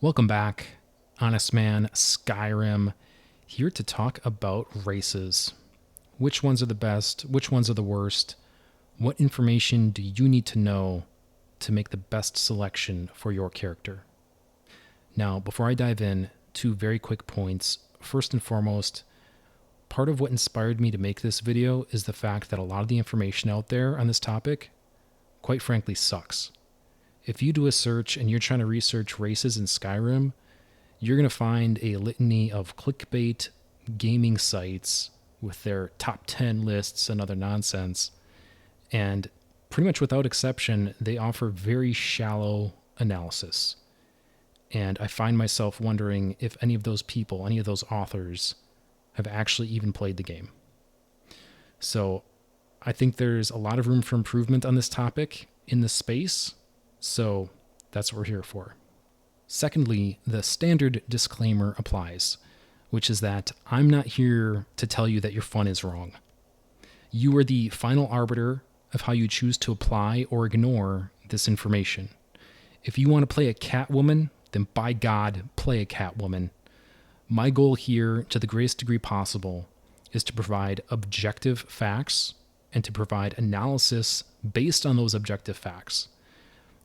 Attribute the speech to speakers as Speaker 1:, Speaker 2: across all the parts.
Speaker 1: Welcome back, Honestman, Skyrim, here to talk about races. Which ones are the best? Which ones are the worst? What information do you need to know to make the best selection for your character? Now, before I dive in, two very quick points. First and foremost, part of what inspired me to make this video is the fact that a lot of the information out there on this topic, quite frankly, sucks. If you do a search and you're trying to research races in Skyrim, you're going to find a litany of clickbait gaming sites with their top 10 lists and other nonsense. And pretty much without exception, they offer very shallow analysis. And I find myself wondering if any of those people, any of those authors, have actually even played the game. So I think there's a lot of room for improvement on this topic in this space. So that's what we're here for. Secondly, the standard disclaimer applies, which is that I'm not here to tell you that your fun is wrong. You are the final arbiter of how you choose to apply or ignore this information. If you want to play a Catwoman, then by God, play a Catwoman. My goal here, to the greatest degree possible, is to provide objective facts and to provide analysis based on those objective facts.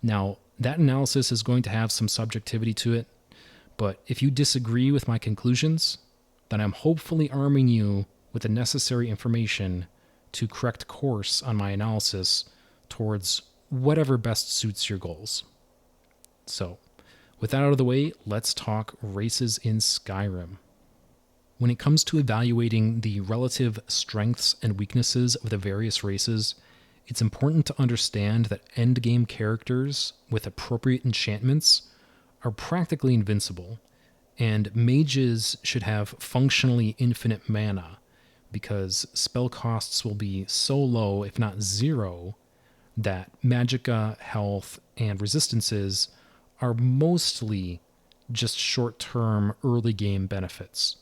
Speaker 1: Now, that analysis is going to have some subjectivity to it, but if you disagree with my conclusions, then I'm hopefully arming you with the necessary information to correct course on my analysis towards whatever best suits your goals. So, with that out of the way, let's talk races in Skyrim. When it comes to evaluating the relative strengths and weaknesses of the various races, it's important to understand that endgame characters with appropriate enchantments are practically invincible, and mages should have functionally infinite mana, because spell costs will be so low, if not zero, that Magicka, health, and resistances are mostly just short-term early game benefits.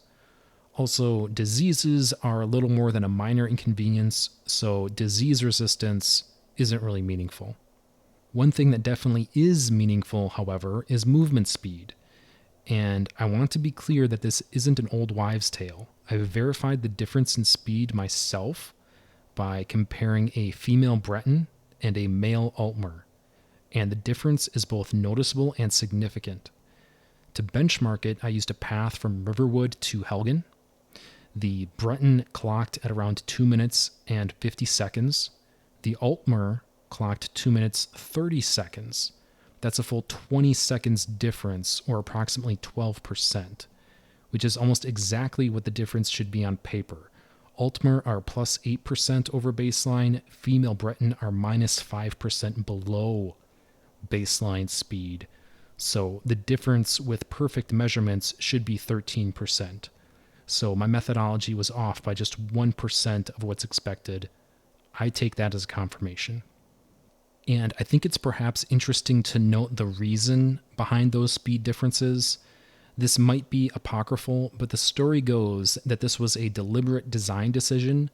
Speaker 1: Also, diseases are a little more than a minor inconvenience, so disease resistance isn't really meaningful. One thing that definitely is meaningful, however, is movement speed. And I want to be clear that this isn't an old wives' tale. I've verified the difference in speed myself by comparing a female Breton and a male Altmer, and the difference is both noticeable and significant. To benchmark it, I used a path from Riverwood to Helgen. The Breton clocked at around 2 minutes and 50 seconds. The Altmer clocked 2 minutes 30 seconds. That's a full 20 seconds difference, or approximately 12%, which is almost exactly what the difference should be on paper. Altmer are plus 8% over baseline. Female Breton are minus 5% below baseline speed. So the difference with perfect measurements should be 13%. So my methodology was off by just 1% of what's expected. I take that as a confirmation. And I think it's perhaps interesting to note the reason behind those speed differences. This might be apocryphal, but the story goes that this was a deliberate design decision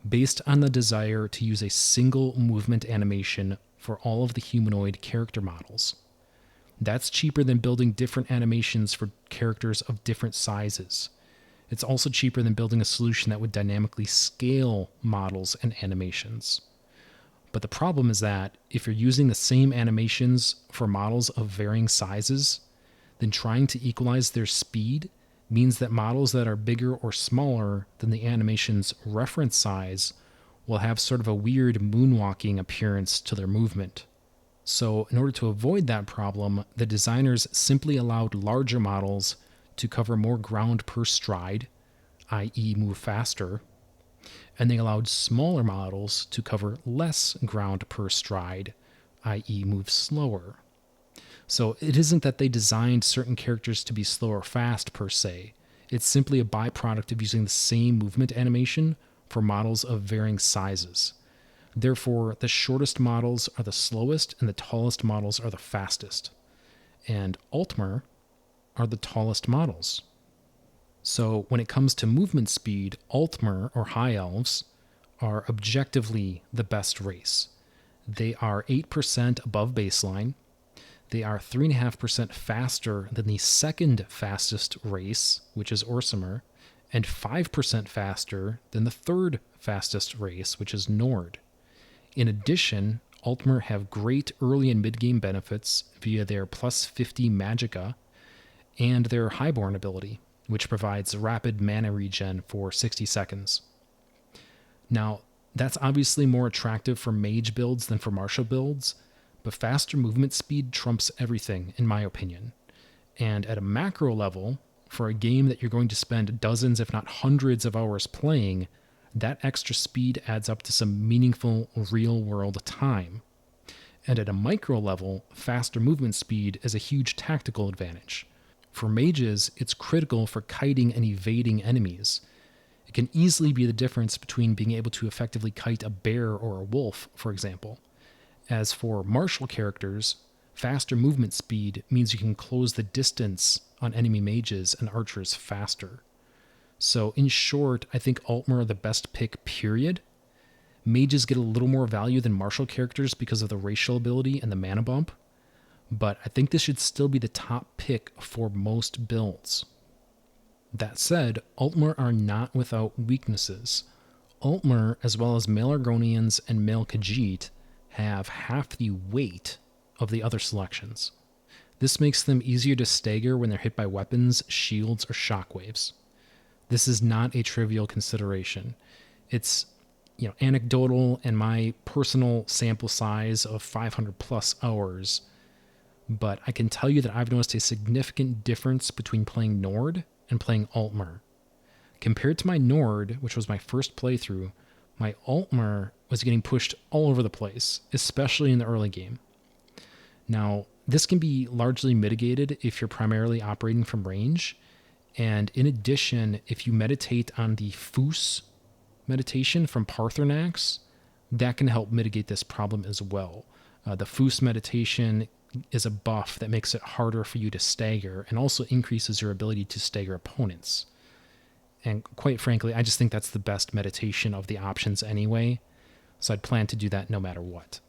Speaker 1: based on the desire to use a single movement animation for all of the humanoid character models. That's cheaper than building different animations for characters of different sizes. It's also cheaper than building a solution that would dynamically scale models and animations. But the problem is that if you're using the same animations for models of varying sizes, then trying to equalize their speed means that models that are bigger or smaller than the animation's reference size will have sort of a weird moonwalking appearance to their movement. So in order to avoid that problem, the designers simply allowed larger models to cover more ground per stride, i.e. move faster, and they allowed smaller models to cover less ground per stride, i.e. move slower. So it isn't that they designed certain characters to be slow or fast per se. It's simply a byproduct of using the same movement animation for models of varying sizes. Therefore, the shortest models are the slowest and the tallest models are the fastest. And Altmer are the tallest models. So when it comes to movement speed, Altmer, or High Elves, are objectively the best race. They are 8% above baseline. They are 3.5% faster than the second fastest race, which is Orsimer, and 5% faster than the third fastest race, which is Nord. In addition, Altmer have great early and mid-game benefits via their plus 50 Magicka and their Highborn ability, which provides rapid mana regen for 60 seconds. Now, that's obviously more attractive for mage builds than for martial builds, but faster movement speed trumps everything, in my opinion. And at a macro level, for a game that you're going to spend dozens, if not hundreds of hours playing, that extra speed adds up to some meaningful real-world time. And at a micro level, faster movement speed is a huge tactical advantage. For mages, it's critical for kiting and evading enemies. It can easily be the difference between being able to effectively kite a bear or a wolf, for example. As for martial characters, faster movement speed means you can close the distance on enemy mages and archers faster. So in short, I think Altmer are the best pick, period. Mages get a little more value than martial characters because of the racial ability and the mana bump, but I think this should still be the top pick for most builds. That said, Altmer are not without weaknesses. Altmer, as well as male Argonians and male Khajiit, have half the weight of the other selections. This makes them easier to stagger when they're hit by weapons, shields, or shockwaves. This is not a trivial consideration. It's anecdotal and my personal sample size of 500 plus hours, but I can tell you that I've noticed a significant difference between playing Nord and playing Altmer. Compared to my Nord, which was my first playthrough, my Altmer was getting pushed all over the place, especially in the early game. Now, this can be largely mitigated if you're primarily operating from range, and in addition, if you meditate on the Foos meditation from Paarthurnax, that can help mitigate this problem as well. The Foos meditation is a buff that makes it harder for you to stagger and also increases your ability to stagger opponents. And quite frankly, I just think that's the best meditation of the options anyway, so I'd plan to do that no matter what.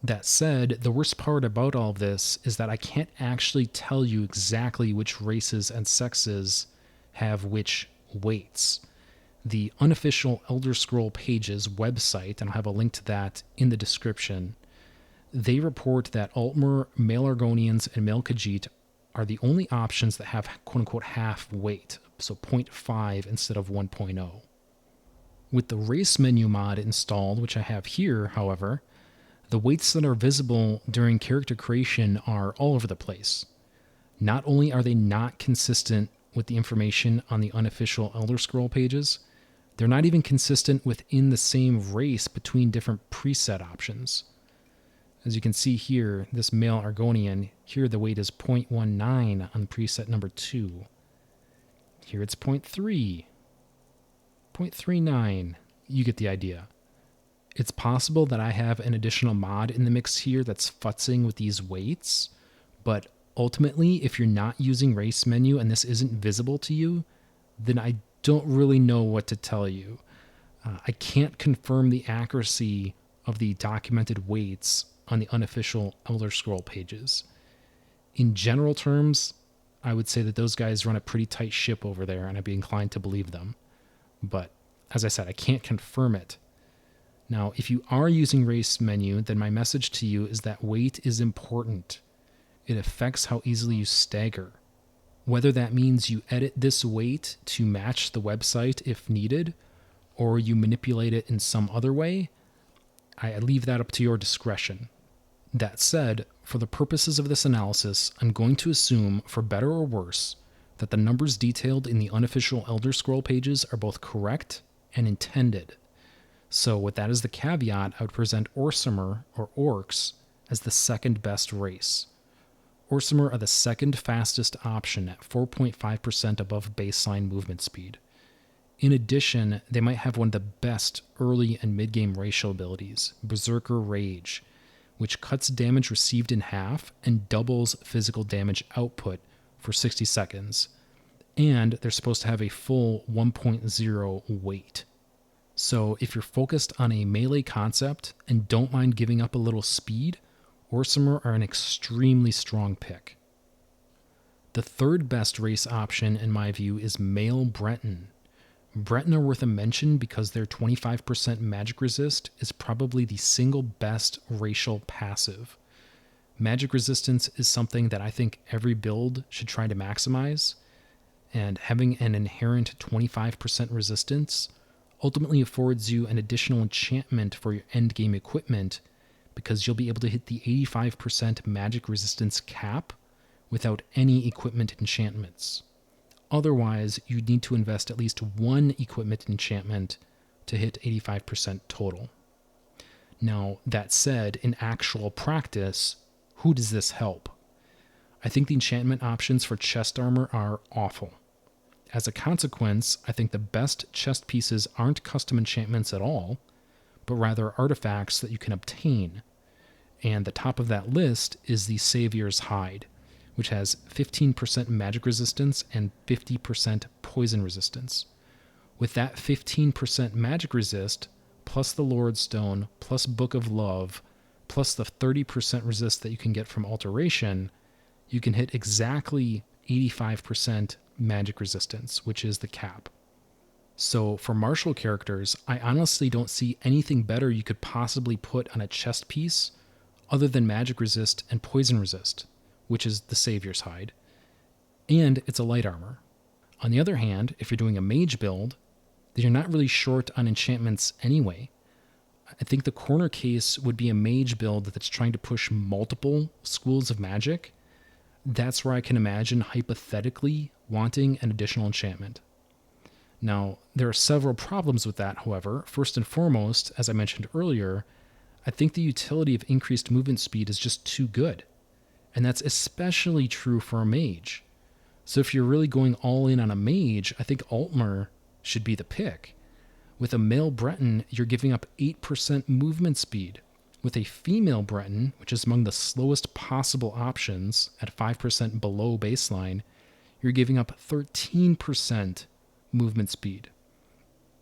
Speaker 1: That said, the worst part about all of this is that I can't actually tell you exactly which races and sexes have which weights. The unofficial Elder Scroll Pages website, and I'll have a link to that in the description, they report that Altmer, male Argonians, and male Khajiit are the only options that have quote-unquote half weight, so 0.5 instead of 1.0. With the race menu mod installed, which I have here, however, the weights that are visible during character creation are all over the place. Not only are they not consistent with the information on the unofficial Elder Scroll Pages, they're not even consistent within the same race between different preset options. As you can see here, this male Argonian, here the weight is 0.19 on preset number 2. Here it's 0.3, 0.39. You get the idea. It's possible that I have an additional mod in the mix here that's futzing with these weights, but ultimately, if you're not using race menu and this isn't visible to you, then I don't really know what to tell you. I can't confirm the accuracy of the documented weights on the unofficial Elder Scroll Pages. In general terms, I would say that those guys run a pretty tight ship over there, and I'd be inclined to believe them. But, as I said, I can't confirm it. Now, if you are using race menu, then my message to you is that weight is important. It affects how easily you stagger. Whether that means you edit this weight to match the website if needed, or you manipulate it in some other way, I leave that up to your discretion. That said, for the purposes of this analysis, I'm going to assume, for better or worse, that the numbers detailed in the unofficial Elder Scroll Pages are both correct and intended. So with that as the caveat, I would present Orsimer, or Orcs, as the second best race. Orsimer are the second fastest option at 4.5% above baseline movement speed. In addition, they might have one of the best early and mid-game racial abilities, Berserker Rage, which cuts damage received in half and doubles physical damage output for 60 seconds. And they're supposed to have a full 1.0 weight. So if you're focused on a melee concept and don't mind giving up a little speed, Orsimer are an extremely strong pick. The third best race option, in my view, is male Breton. Breton are worth a mention because their 25% magic resist is probably the single best racial passive. Magic resistance is something that I think every build should try to maximize, and having an inherent 25% resistance ultimately affords you an additional enchantment for your endgame equipment because you'll be able to hit the 85% magic resistance cap without any equipment enchantments. Otherwise, you'd need to invest at least one equipment enchantment to hit 85% total. Now, that said, in actual practice, who does this help? I think the enchantment options for chest armor are awful. As a consequence, I think the best chest pieces aren't custom enchantments at all, but rather artifacts that you can obtain. And the top of that list is the Savior's Hide, which has 15% magic resistance and 50% poison resistance. With that 15% magic resist, plus the Lord's Stone, plus Book of Love, plus the 30% resist that you can get from Alteration, you can hit exactly 85% magic resistance, which is the cap. So for martial characters, I honestly don't see anything better you could possibly put on a chest piece other than magic resist and poison resist, which is the Savior's Hide, and it's a light armor. On the other hand, if you're doing a mage build, then you're not really short on enchantments anyway. I think the corner case would be a mage build that's trying to push multiple schools of magic. That's where I can imagine hypothetically wanting an additional enchantment. Now, there are several problems with that, however. First and foremost, as I mentioned earlier, I think the utility of increased movement speed is just too good. And that's especially true for a mage. So if you're really going all in on a mage, I think Altmer should be the pick. With a male Breton, you're giving up 8% movement speed. With a female Breton, which is among the slowest possible options at 5% below baseline, you're giving up 13% movement speed.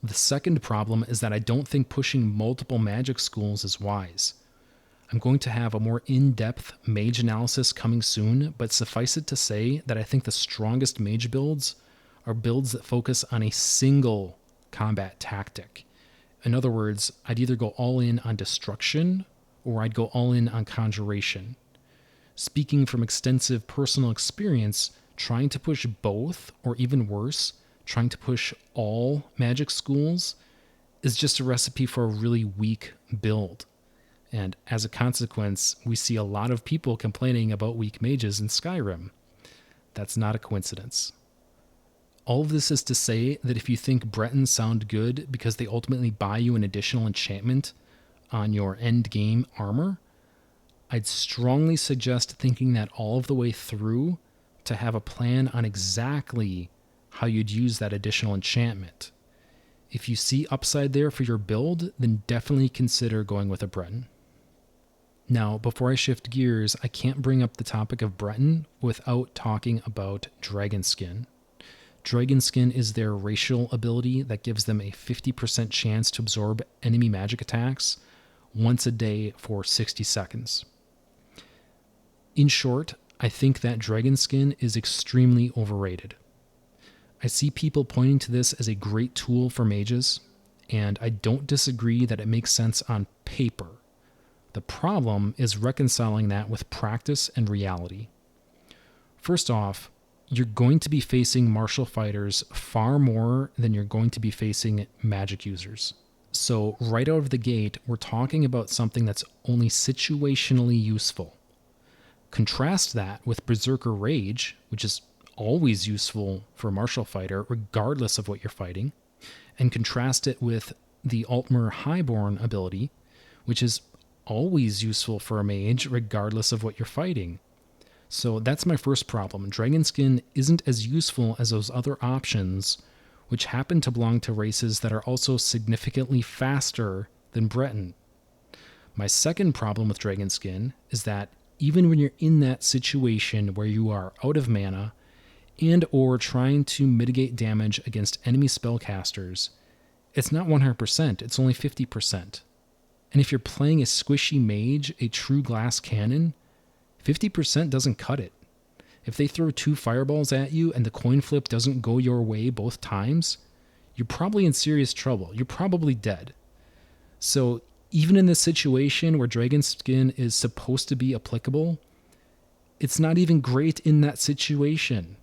Speaker 1: The second problem is that I don't think pushing multiple magic schools is wise. I'm going to have a more in-depth mage analysis coming soon, but suffice it to say that I think the strongest mage builds are builds that focus on a single combat tactic. In other words, I'd either go all in on destruction or I'd go all in on conjuration. Speaking from extensive personal experience, trying to push both, or even worse, trying to push all magic schools is just a recipe for a really weak build. And as a consequence, we see a lot of people complaining about weak mages in Skyrim. That's not a coincidence. All of this is to say that if you think Bretons sound good because they ultimately buy you an additional enchantment on your end game armor, I'd strongly suggest thinking that all of the way through to have a plan on exactly how you'd use that additional enchantment. If you see upside there for your build, then definitely consider going with a Breton. Now, before I shift gears, I can't bring up the topic of Breton without talking about Dragonskin. Dragonskin is their racial ability that gives them a 50% chance to absorb enemy magic attacks once a day for 60 seconds. In short, I think that Dragonskin is extremely overrated. I see people pointing to this as a great tool for mages, and I don't disagree that it makes sense on paper. The problem is reconciling that with practice and reality. First off, you're going to be facing martial fighters far more than you're going to be facing magic users. So right out of the gate, we're talking about something that's only situationally useful. Contrast that with Berserker Rage, which is always useful for a martial fighter regardless of what you're fighting, and contrast it with the Altmer Highborn ability, which is always useful for a mage regardless of what you're fighting. So that's my first problem. Dragonskin isn't as useful as those other options, which happen to belong to races that are also significantly faster than Breton. My second problem with Dragonskin is that even when you're in that situation where you are out of mana and or trying to mitigate damage against enemy spellcasters, it's not 100%, it's only 50%. And if you're playing a squishy mage, a true glass cannon, 50% doesn't cut it. If they throw 2 fireballs at you and the coin flip doesn't go your way both times, you're probably in serious trouble. You're probably dead. So even in this situation where Dragon Skin is supposed to be applicable, it's not even great in that situation.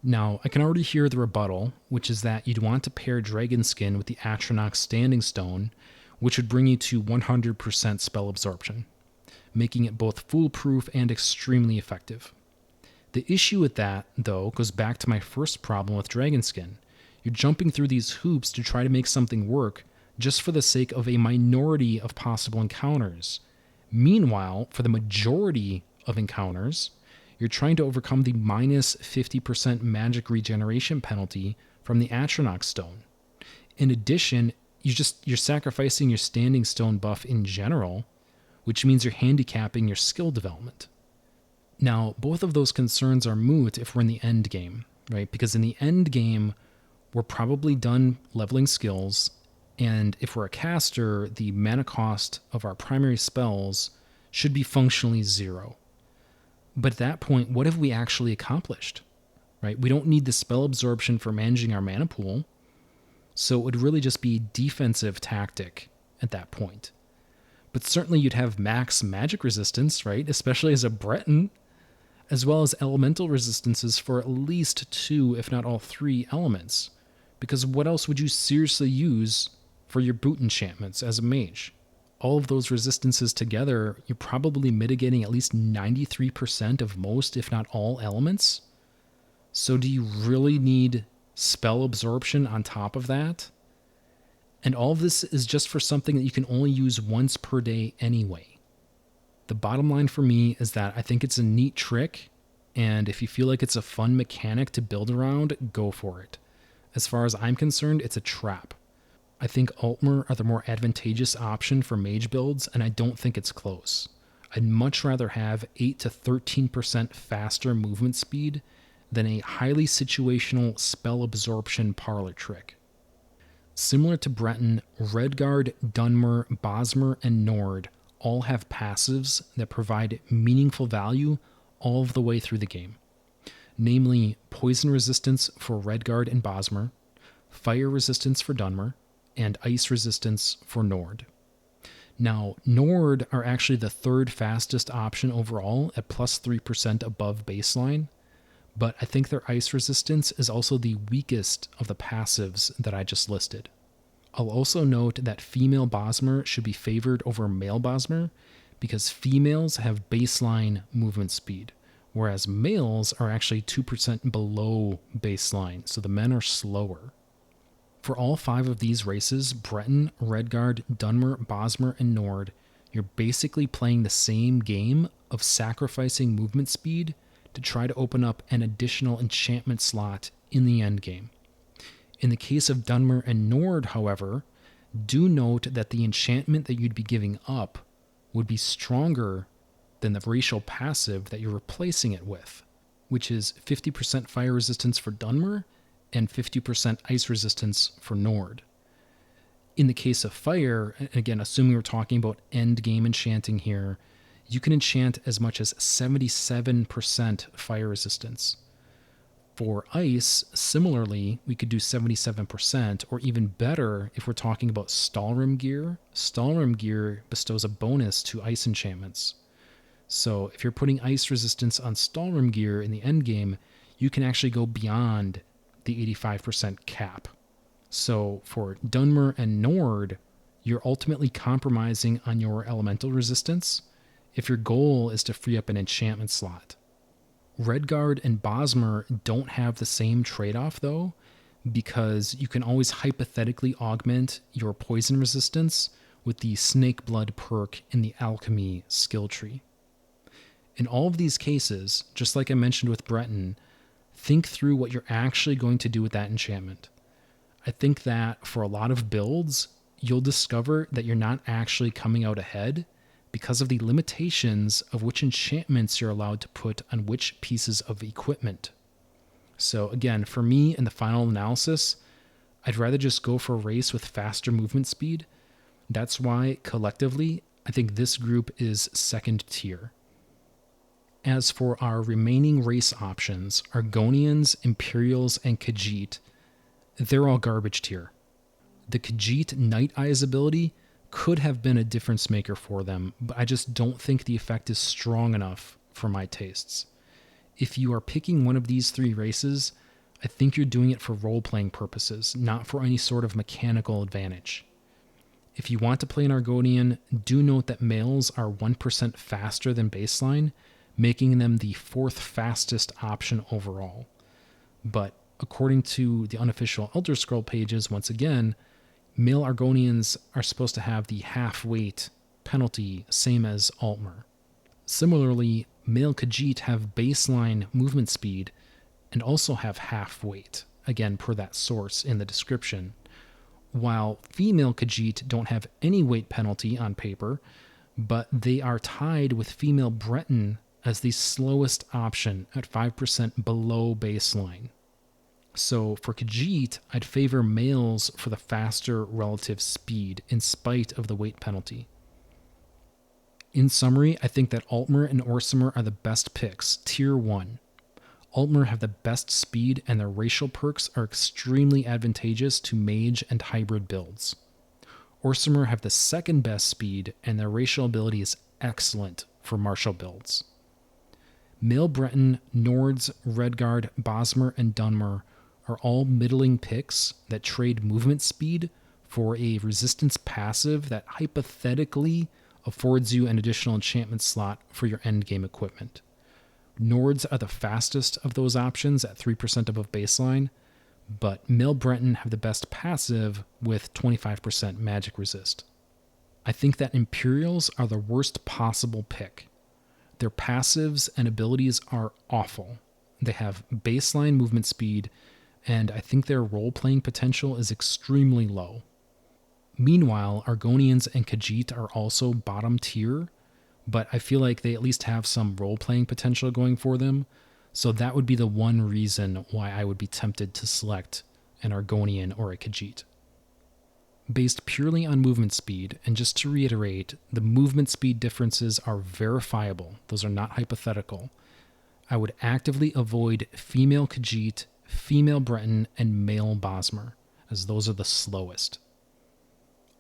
Speaker 1: Now, I can already hear the rebuttal, which is that you'd want to pair Dragon Skin with the Atronach Standing Stone, which would bring you to 100% spell absorption, making it both foolproof and extremely effective. The issue with that, though, goes back to my first problem with Dragon Skin. You're jumping through these hoops to try to make something work just for the sake of a minority of possible encounters. Meanwhile, for the majority of encounters, you're trying to overcome the minus 50% magic regeneration penalty from the Atronach Stone. In addition, you're sacrificing your Standing Stone buff in general, which means you're handicapping your skill development. Now, both of those concerns are moot if we're in the end game, right? Because in the end game, we're probably done leveling skills, and if we're a caster, the mana cost of our primary spells should be functionally 0. But at that point, what have we actually accomplished, right? We don't need the spell absorption for managing our mana pool, so it would really just be defensive tactic at that point. But certainly you'd have max magic resistance, right? Especially as a Breton, as well as elemental resistances for at least 2, if not all 3 elements. Because what else would you seriously use for your boot enchantments as a mage? All of those resistances together, you're probably mitigating at least 93% of most, if not all, elements. So do you really need spell absorption on top of that? And all of this is just for something that you can only use once per day anyway. The bottom line for me is that I think it's a neat trick, and if you feel like it's a fun mechanic to build around, go for it. As far as I'm concerned, it's a trap. I think Altmer are the more advantageous option for mage builds, and I don't think it's close. I'd much rather have 8 to 13% faster movement speed than a highly situational spell absorption parlor trick. Similar to Breton, Redguard, Dunmer, Bosmer, and Nord all have passives that provide meaningful value all of the way through the game. Namely, poison resistance for Redguard and Bosmer, fire resistance for Dunmer, and ice resistance for Nord. Now, Nord are actually the 3rd fastest option overall at plus 3% above baseline, but I think their ice resistance is also the weakest of the passives that I just listed. I'll also note that female Bosmer should be favored over male Bosmer because females have baseline movement speed, whereas males are actually 2% below baseline, so the men are slower. For all 5 of these races, Breton, Redguard, Dunmer, Bosmer, and Nord, you're basically playing the same game of sacrificing movement speed to try to open up an additional enchantment slot in the endgame. In the case of Dunmer and Nord, however, do note that the enchantment that you'd be giving up would be stronger than the racial passive that you're replacing it with, which is 50% fire resistance for Dunmer and 50% ice resistance for Nord. In the case of fire, and again, assuming we're talking about end game enchanting here, you can enchant as much as 77% fire resistance. For ice, similarly, we could do 77%, or even better if we're talking about Stalrim gear. Stalrim gear bestows a bonus to ice enchantments. So if you're putting ice resistance on Stalrim gear in the endgame, you can actually go beyond the 85% cap. So for Dunmer and Nord, you're ultimately compromising on your elemental resistance if your goal is to free up an enchantment slot. Redguard and Bosmer don't have the same trade-off though, because you can always hypothetically augment your poison resistance with the Snake Blood perk in the Alchemy skill tree. In all of these cases, just like I mentioned with Breton, think through what you're actually going to do with that enchantment. I think that for a lot of builds, you'll discover that you're not actually coming out ahead because of the limitations of which enchantments you're allowed to put on which pieces of equipment. So again, for me, in the final analysis, I'd rather just go for a race with faster movement speed, That's why, collectively, I think this group is second tier. As for our remaining race options, Argonians, Imperials, and Khajiit, they're all garbage tier. The Khajiit Night Eyes ability could have been a difference maker for them, but I just don't think the effect is strong enough for my tastes. If you are picking one of these three races, I think you're doing it for role-playing purposes, not for any sort of mechanical advantage. If you want to play an Argonian, do note that males are 1% faster than baseline, making them the fourth fastest option overall. But according to the unofficial Elder Scroll pages, once again, male Argonians are supposed to have the half weight penalty, same as Altmer. Similarly, male Khajiit have baseline movement speed and also have half weight, again per that source in the description, while female Khajiit don't have any weight penalty on paper, but they are tied with female Breton as the slowest option at 5% below baseline. So for Khajiit, I'd favor males for the faster relative speed in spite of the weight penalty. In summary, I think that Altmer and Orsimer are the best picks, tier 1. Altmer have the best speed and their racial perks are extremely advantageous to mage and hybrid builds. Orsimer have the second best speed and their racial ability is excellent for martial builds. Male Breton, Nords, Redguard, Bosmer, and Dunmer are all middling picks that trade movement speed for a resistance passive that hypothetically affords you an additional enchantment slot for your endgame equipment. Nords are the fastest of those options at 3% above baseline, but male Breton have the best passive with 25% magic resist. I think that Imperials are the worst possible pick. Their passives and abilities are awful. They have baseline movement speed, and I think their role-playing potential is extremely low. Meanwhile, Argonians and Khajiit are also bottom tier, but I feel like they at least have some role-playing potential going for them, so that would be the one reason why I would be tempted to select an Argonian or a Khajiit. Based purely on movement speed, and just to reiterate, the movement speed differences are verifiable, those are not hypothetical, I would actively avoid female Khajiit, female Breton, and male Bosmer, as those are the slowest.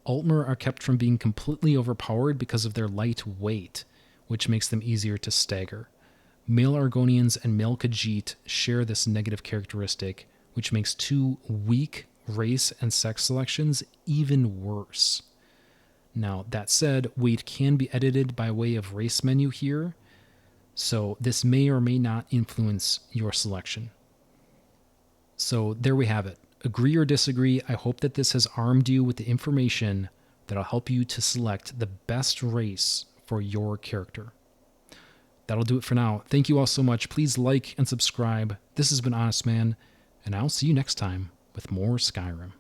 Speaker 1: Altmer are kept from being completely overpowered because of their light weight, which makes them easier to stagger. Male Argonians and male Khajiit share this negative characteristic, which makes two weak race and sex selections even worse. Now, that said, weight can be edited by way of race menu here, so this may or may not influence your selection. So there we have it. Agree or disagree, I hope that this has armed you with the information that'll help you to select the best race for your character. That'll do it for now. Thank you all so much. Please like and subscribe. This has been Honestman, and I'll see you next time with more Skyrim.